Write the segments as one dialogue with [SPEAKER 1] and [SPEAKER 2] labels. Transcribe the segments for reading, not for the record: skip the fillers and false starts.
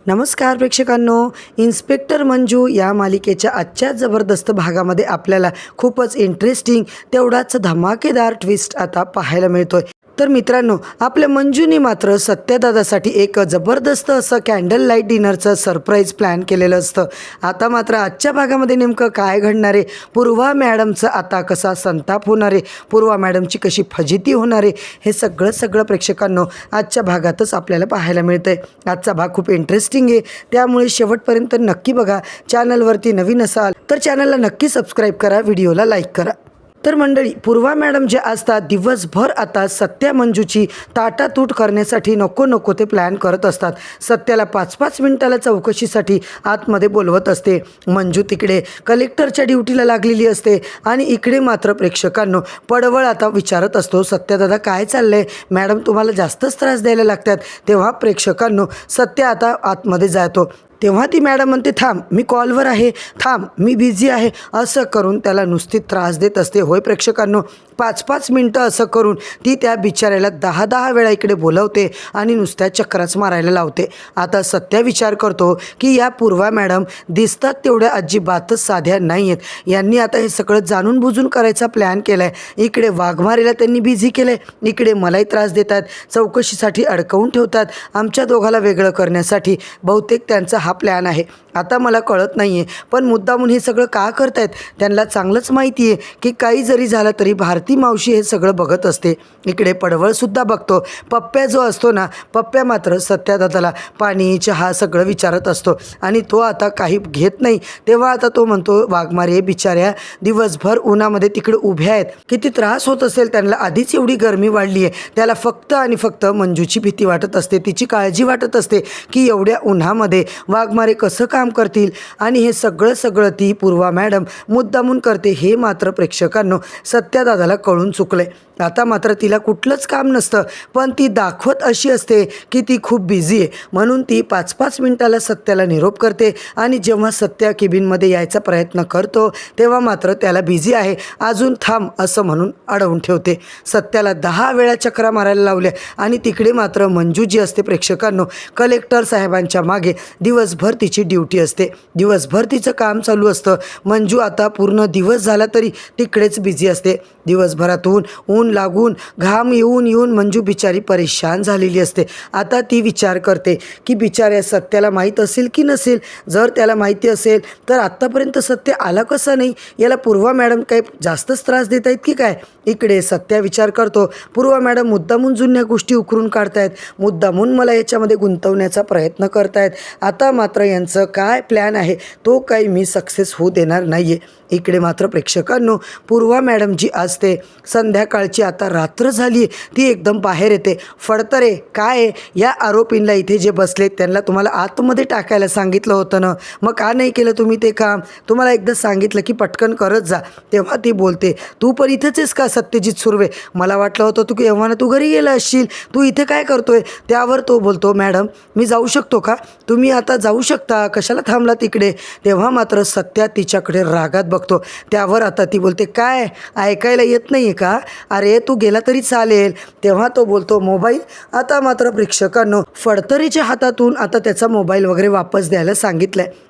[SPEAKER 1] नमस्कार प्रेक्षकांनो, इन्स्पेक्टर मंजू या मालिकेच्या आजच्या जबरदस्त भागामध्ये आपल्याला खूपच इंटरेस्टिंग तेवढाच धमाकेदार ट्विस्ट आता पाहायला मिळतोय। तर मित्रांनो, आपल्या मंजूनी मात्र सत्यदादासाठी एक जबरदस्त असं कॅन्डल लाईट डिनरचं सरप्राईज प्लॅन केलेलं असतं। आता मात्र आजच्या भागामध्ये नेमकं काय घडणार आहे, पूर्वा मॅडमचं आता कसा संताप होणार आहे, पूर्वा मॅडमची कशी फजिती होणार आहे, हे सगळं प्रेक्षकांनो आजच्या भागातच आपल्याला पाहायला मिळतंय। आजचा भाग खूप इंटरेस्टिंग आहे, त्यामुळे शेवटपर्यंत नक्की बघा। चॅनलवरती नवीन असाल तर चॅनलला नक्की सबस्क्राईब करा, व्हिडिओला लाईक करा। तर मंडळी, पूर्वा मॅडम जे असतात दिवसभर आता सत्या मंजूची ताटातूट करण्यासाठी नको ते प्लॅन करत असतात। सत्याला 5-5 मिनिटाला चौकशीसाठी आतमध्ये बोलवत असते। मंजू तिकडे कलेक्टरच्या ड्युटीला लागलेली असते आणि इकडे मात्र प्रेक्षकांनो पडवळ आता विचारत असतो, सत्यदादा काय चाललंय, मॅडम तुम्हाला जास्तच त्रास द्यायला लागतात। तेव्हा प्रेक्षकांनो सत्य आता आतमध्ये जातो, तेव्हा ती मॅडम म्हणते, थांब मी कॉलवर आहे, थांब मी बिझी आहे, असं करून त्याला नुसती त्रास देत असते। होय प्रेक्षकांनो, 5-5 मिनटं असं करून ती त्या बिचाऱ्याला 10-10 वेळा इकडे बोलवते आणि नुसत्या चक्राच मारायला लावते। आता सत्या विचार करतो की या पूर्वा मॅडम दिसतात तेवढ्या अजिबातच साध्या नाही आहेत, यांनी आता हे सगळं जाणून बुजून करायचा प्लॅन केला आहे। इकडे वाघमारेला त्यांनी बिझी केलं आहे, इकडे मलाही त्रास देतात, चौकशीसाठी अडकवून ठेवतात, आमच्या दोघाला वेगळं करण्यासाठी बहुतेक त्यांचा हा प्लॅन आहे। आता मला कळत नाही आहे, पण मुद्दामून हे सगळं का करतायत, त्यांना चांगलंच माहिती आहे की काही जरी झालं तरी भारती मावशी हे सगळं बघत असते। इकडे पडवळसुद्धा बघतो, पप्प्या जो असतो ना, पप्प्या मात्र सत्यादादाला पाणी चहा सगळं विचारत असतो आणि तो आता काही घेत नाही। तेव्हा आता तो म्हणतो, वाघमारे बिचाऱ्या दिवसभर उन्हामध्ये तिकडे उभ्या आहेत, किती त्रास होत असेल त्यांना, आधीच एवढी गरमी वाढली आहे, त्याला फक्त आणि फक्त मंजूची भीती वाटत असते, तिची काळजी वाटत असते की एवढ्या उन्हामध्ये वाघमारे कसं काम करतील आणि हे सगळं ती पूर्वा मॅडम मुद्दामून करते, हे मात्र प्रेक्षकांनो सत्यादादाला कळून चुकले। आता मात्र तिला कुठलंच काम नसतं, पण ती दाखवत अशी असते की ती खूप बिझी आहे, म्हणून ती 5-5 मिनिटाला सत्याला निरोप करते आणि जेव्हा सत्या केबिनमध्ये यायचा प्रयत्न करतो तेव्हा मात्र त्याला बिझी आहे, अजून थांब असं म्हणून अडवून ठेवते। सत्याला 10 वेळा चक्रा मारायला लावल्या आणि तिकडे मात्र मंजू जी असते प्रेक्षकांनो कलेक्टर साहेबांच्या मागे दिवसभर तिची ड्युटी असते, दिवसभर तिचं काम चालू असतं। मंजू आता पूर्ण दिवस झाला तरी तिकडेच बिझी असते, दिवसभरातून ऊन लागून घाम येऊन मंजू बिचारी परेशान झालेली असते। आता ती विचार करते की बिचाऱ्या सत्याला माहीत असेल की नसेल, जर त्याला माहिती असेल तर आत्तापर्यंत सत्य आला कसा नाही, याला पूर्वा मॅडम काही जास्तच त्रास देत आहेत की काय। इकडे सत्या विचार करतो, पूर्वा मॅडम मुद्दामून जुन्या गोष्टी उकरून काढतायत, मुद्दामून मला याच्यामध्ये गुंतवण्याचा प्रयत्न करतायत, आता मात्र यांचं काय प्लॅन आहे तो काही मी सक्सेस होऊ देणार नाही आहे। इकडे मात्र प्रेक्षकांनो पूर्वा मॅडम जी असते संध्याकाळची आता रात्र झाली आहे, ती एकदम बाहेर येते। फडतरे काय आहे, या आरोपींना इथे जे बसलेत त्यांना तुम्हाला आतमध्ये टाकायला सांगितलं होतं ना, मग का नाही केलं तुम्ही ते काम, तुम्हाला एकदा सांगितलं की पटकन करत जा। तेव्हा ती बोलते, तू पण इथेच आहेस का सत्यजित सुर्वे, मला वाटलं होतं तू एव्हाना तू घरी गेला असशील, तू इथे काय करतोय। त्यावर तो बोलतो, मॅडम मी जाऊ शकतो का, तुम्ही आता जाऊ शकता, कशाला थांबला तिकडे। तेव्हा मात्र सत्या तिच्याकडे रागात बघतो, त्यावर आता ती बोलते, काय ऐकायला येत नाही आहे का, अरे तू गेला तरी चालेल। तेव्हा तो बोलतो, मोबाईल। आता मात्र प्रेक्षकांनो फडतरीच्या हातातून आता त्याचा मोबाईल वगैरे वापस द्यायला सांगितलं आहे।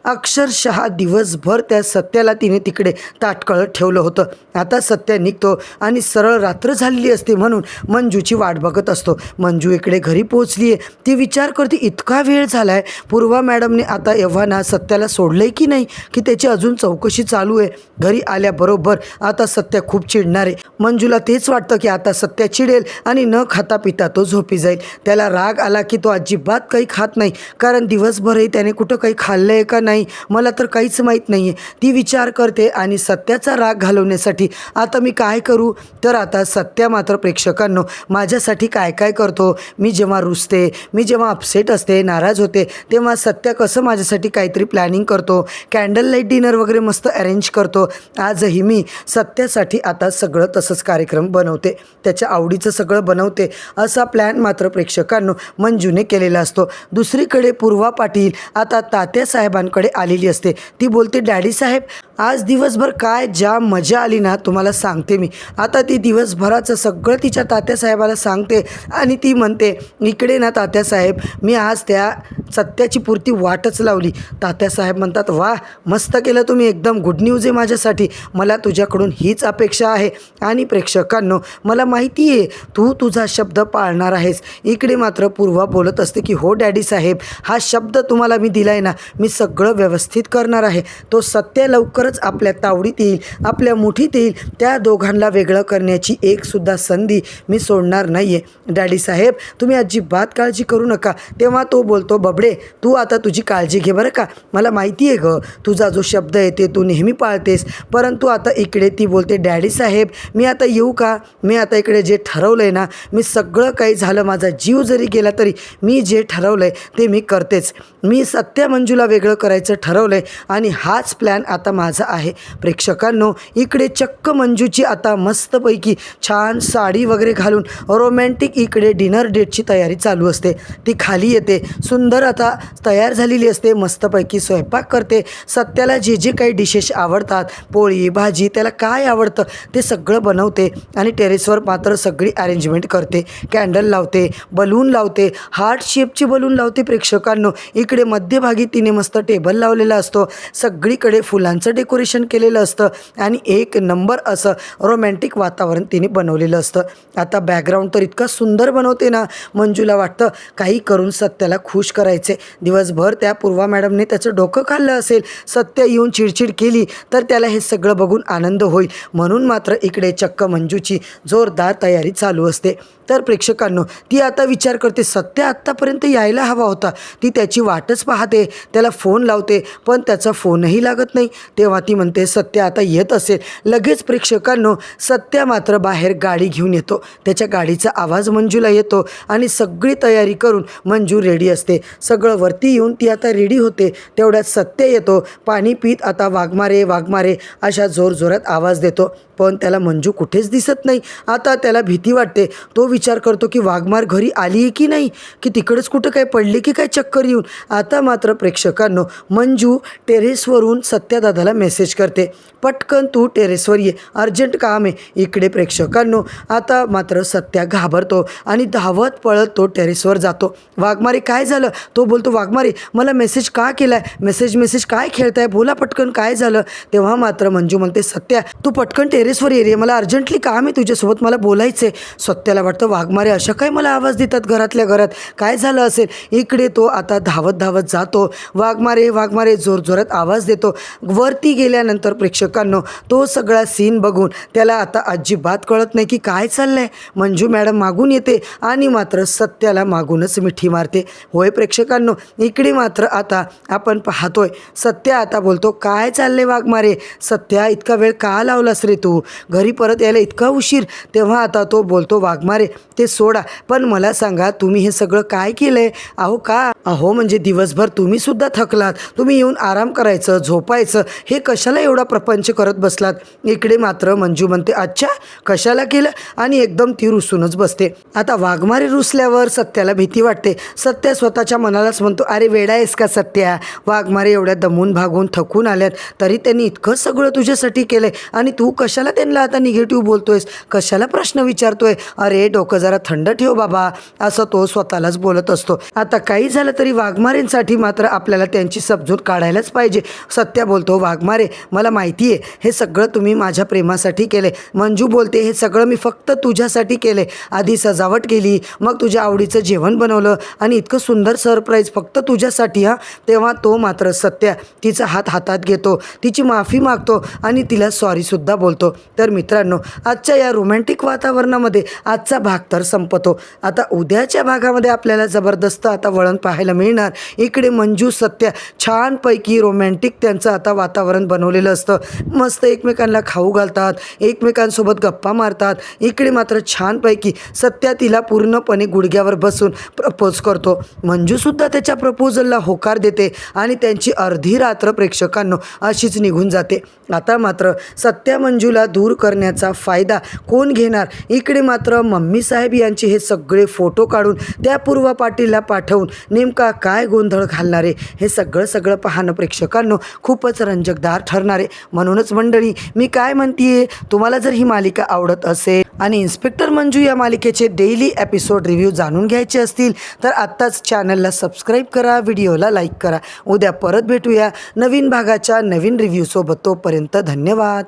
[SPEAKER 1] अक्षरशः दिवसभर त्या सत्याला तिने तिकडे ताटकळत ठेवलं होतं। आता सत्या निघतो आणि सरळ रात्र झालेली असते म्हणून मंजूची वाट बघत असतो। मंजू इकडे घरी पोहोचली आहे, ती विचार करते इतका वेळ झाला आहे, पूर्वा मॅडमने आता एव्हाना सत्याला सोडलं आहे की नाही, की त्याची अजून चौकशी चालू आहे। घरी आल्याबरोबर आता सत्या खूप चिडणार आहे, मंजूला तेच वाटतं की आता सत्या चिडेल आणि न खाता पिता तो झोपी जाईल। त्याला राग आला की तो अजिबात काही खात नाही, कारण दिवसभरही त्याने कुठं काही खाल्लं आहे का नाही मला तर काहीच माहीत नाही आहे। ती विचार करते आणि सत्याचा राग घालवण्यासाठी आता मी काय करू, तर आता सत्या मात्र प्रेक्षकांनो माझ्यासाठी काय काय करतो, मी जेव्हा रुसते, मी जेव्हा अपसेट असते, नाराज होते, तेव्हा सत्या कसं माझ्यासाठी काहीतरी प्लॅनिंग करतो, कॅन्डल लाईट डिनर वगैरे मस्त अरेंज करतो। आजही मी सत्यासाठी आता सगळं सगळं तसंच कार्यक्रम बनवते, त्याच्या आवडीचं सगळं बनवते. असा प्लॅन मात्र प्रेक्षकांनो मंजूने केलेला असतो. दुसरीकडे पूर्वा पाटील आता तात्यासाहेबांकडे आलेली असते. ती बोलते, डॅडी साहेब आज दिवसभर काय जाम मजा आली ना, तुम्हाला सांगते मी. आता ती दिवसभराचं सगळं तिच्या तात्यासाहेबाला सांगते आणि ती म्हणते, इकडे ना तात्यासाहेब, मी आज त्या सत्याची पुरती वाटच लावली. तात्यासाहेब म्हणतात, वा मस्त केलं तुम्ही, एकदम गुड न्यूज आहे माझ्यासाठी. मला तुझ्याकडून हीच अपेक्षा आहे. आणि प्रेक्षकांनो मला माहिती आहे तू तुझा शब्द पाळणार आहेस. इकडे मात्र पूर्वा बोलत असते की हो डॅडी साहेब, हा शब्द तुम्हाला मी दिला आहे ना, मी सगळं व्यवस्थित करणार आहे. तो सत्य लवकरच आपल्या तावडीत येईल, आपल्या मुठीत येईल. त्या दोघांना वेगळं करण्याची एकसुद्धा संधी मी सोडणार नाही आहे. डॅडी साहेब तुम्ही अजिबात काळजी करू नका. तेव्हा तो बोलतो, बबडे तू आता तुझी काळजी घे बरं का. मला माहिती आहे गं, तुझा जो शब्द आहे ते तू नेहमी पाळतेस. परंतु आता इकडे ती बोलते, डॅडी साहेब मी आता येऊ का? मी आता इकडे जे ठरवलं आहे ना, मी सगळं काही झालं, माझा जीव जरी गेला तरी मी जे ठरवलं आहे ते मी करतेच. मी सत्या मंजूला वेगळं करायचं ठरवलं आहे आणि हाच प्लॅन आता माझा आहे. प्रेक्षकांनो इकडे चक्क मंजूची आता मस्तपैकी छान साडी वगैरे घालून रोमॅन्टिक इकडे डिनर डेटची तयारी चालू असते. ती खाली येते, सुंदर आता तयार झालेली असते, मस्तपैकी स्वयंपाक करते. सत्याला जे जे काही डिशेस आवडतात, पोळी भाजी, त्याला काय आवडतं ते सगळं बनवते आणि टेरेसवर मात्र सगळी अरेंजमेंट करते. कॅन्डल लावते, बलून लावते, हार्ट शेपचे बलून लावते. प्रेक्षकांनो इकडे मध्यभागी तिने मस्त टेबल लावलेला असतो, सगळीकडे फुलांचं डेकोरेशन केलेलं असतं आणि एक नंबर असं रोमॅन्टिक वातावरण तिने बनवलेलं असतं. आता बॅकग्राऊंड तर इतका सुंदर बनवते ना, मंजूला वाटतं काही करून सत्याला खुश करायचे. दिवसभर त्या पूर्वा मॅडमने त्याचं डोकं खाल्लं असेल, सत्य येऊन चिडचिड केली तर त्याला हे सगळं बघून आनंद होईल. म्हणून मात्र इकडे चक्क मंजूची जोरदार तयारी चालू असते. तर प्रेक्षकांनो ती आता विचार करते, सत्य आत्तापर्यंत यायला हवा होता. ती त्याची वाटच पाहते, त्याला फोन लावते पण त्याचा फोनही लागत नाही. तेव्हा ती म्हणते सत्य आता येत असेल. लगेच प्रेक्षकांनो सत्य मात्र बाहेर गाडी घेऊन येतो. त्याच्या गाडीचा आवाज मंजूला येतो आणि सगळी तयारी करून मंजू रेडी असते. सगळं वरती येऊन ती आता रेडी होते. तेवढ्यात सत्य येतो. पाणी पीत आता वाघमारे वाघमारे अशा जोरजोरात आवाज देतो, पण त्याला मंजू कुठेच दिसत नाही. आता त्याला भीती वाटते. तो विचार करतो की वाघमार घरी आली आहे की नाही, की तिकडंच कुठं काय पडली की काय चक्कर येऊन. आता मात्र प्रेक्षकांनो मंजू टेरेसवरून सत्यादादाला मेसेज करते, पटकन तू टेरेसवर ये, अर्जंट काम आहे. इकडे प्रेक्षकांनो आता मात्र सत्या घाबरतो आणि धावत पळत तो टेरेसवर जातो. वाघमारे काय झालं? तो बोलतो, वाघमारे मला मेसेज का केलाय? मेसेज काय खेळताय? बोला पटकन काय झालं? तेव्हा मात्र मंजू म्हणते, सत्या तू पटकन टेरेसवर ये रे, मला अर्जंटली काम आहे तुझ्यासोबत, मला बोलायचं आहे. सत्याला वाटतं वाघमारे अशा काय मला आवाज देतात घरातल्या घरात, काय झालं असेल. इकडे तो आता धावत धावत जातो. वाघमारे वाघमारे जोरजोरात आवाज देतो. वरती गेल्यानंतर प्रेक्षकांनो तो सगळा सीन बघून त्याला आता अजिबात कळत नाही की काय चाललंय. मंजू मॅडम मागून येते आणि मात्र सत्याला मागूनच मिठी मारते. होय प्रेक्षकांनो इकडे मात्र आता आपण पाहतोय सत्या आता बोलतो, काय चाललंय वाघमारे? सत्या इतका वेळ का लावलास रे तू? घरी परत यायला इतका उशीर? तेव्हा आता तो बोलतो, वाघमारे ते सोडा, पण मला सांगा तुम्ही हे सगळं काय केलंय? अहो का? अहो म्हणजे दिवसभर तुम्ही सुद्धा थकलात, तुम्ही येऊन आराम करायचं, झोपायचं, हे कशाला एवढा प्रपंच करत बसलात? इकडे मात्र मंजू म्हणते, अच्छा कशाला केलं? आणि एकदम ती रुसूनच बसते. आता वाघमारे रुसल्यावर सत्याला भीती वाटते. सत्या स्वतःच्या मनालाच म्हणतो, अरे वेडा आहेस का सत्या? वाघमारे एवढ्या दमून भागून थकून आल्यात तरी त्यांनी इतकं सगळं तुझ्यासाठी केलंय आणि तू कशाला त्यांना आता निगेटिव्ह बोलतोयस, कशाला प्रश्न विचारतोय? अरे डोकं जरा थंड ठेव बाबा, असं तो स्वतःलाच बोलत असतो. आता काही झालं तरी वाघमारेंसाठी मात्र आपल्याला त्यांची समजूत काढायलाच पाहिजे. सत्या बोलतो, वाघमारे मला माहिती आहे हे सगळं तुम्ही माझ्या प्रेमासाठी केले. मंजू बोलते, हे सगळं मी फक्त तुझ्यासाठी केले. आधी सजावट केली, मग तुझ्या आवडीचं जेवण बनवलं आणि इतकं सुंदर सरप्राईज फक्त तुझ्यासाठी. तेव्हा तो मात्र सत्या तिचा हात हातात घेतो, तिची माफी मागतो आणि तिला सॉरीसुद्धा बोलतो. तर मित्रांनो आजच्या या रोमॅन्टिक वातावरणामध्ये आजचा भाग तर संपतो. आता उद्याच्या भागामध्ये आपल्याला जबरदस्त आता वळण पाहायला मिळणार. इकडे मंजू सत्या छानपैकी रोमॅन्टिक त्यांचं आता वातावरण बनवलेलं असतं. मस्त एकमेकांना खाऊ घालतात, एकमेकांसोबत गप्पा मारतात. इकडे मात्र छानपैकी सत्या तिला पूर्णपणे गुडघ्यावर बसून प्रपोज करतो. मंजूसुद्धा सुद्धा त्याच्या प्रपोजलला होकार देते आणि त्यांची अर्धी रात्र प्रेक्षकांनो अशीच निघून जाते. आता मात्र सत्या मंजूला दूर करण्याचा फायदा कोण घेणार? इकडे मात्र मम्मी साहेब यांचे हे सगळे फोटो काढून त्या पूर्वा पाटीलला पाठवून नेमका काय गोंधळ घालणारे हे सगळं पाहणं प्रेक्षकांनो खूपच रंजकदार ठरणार आहे. म्हणूनच मंडळी मी काय म्हणतीये, तुम्हाला जर ही मालिका आवडत असेल आणि इन्स्पेक्टर मंजू या मालिकेचे डेली एपिसोड रिव्ह्यू जाणून घ्यायचे असतील तर आत्ताच चॅनलला सबस्क्राईब करा, व्हिडिओला लाईक करा. उद्या परत भेटूया नवीन भागाच्या नवीन रिव्ह्यूसोबत. तोपर्यंत धन्यवाद.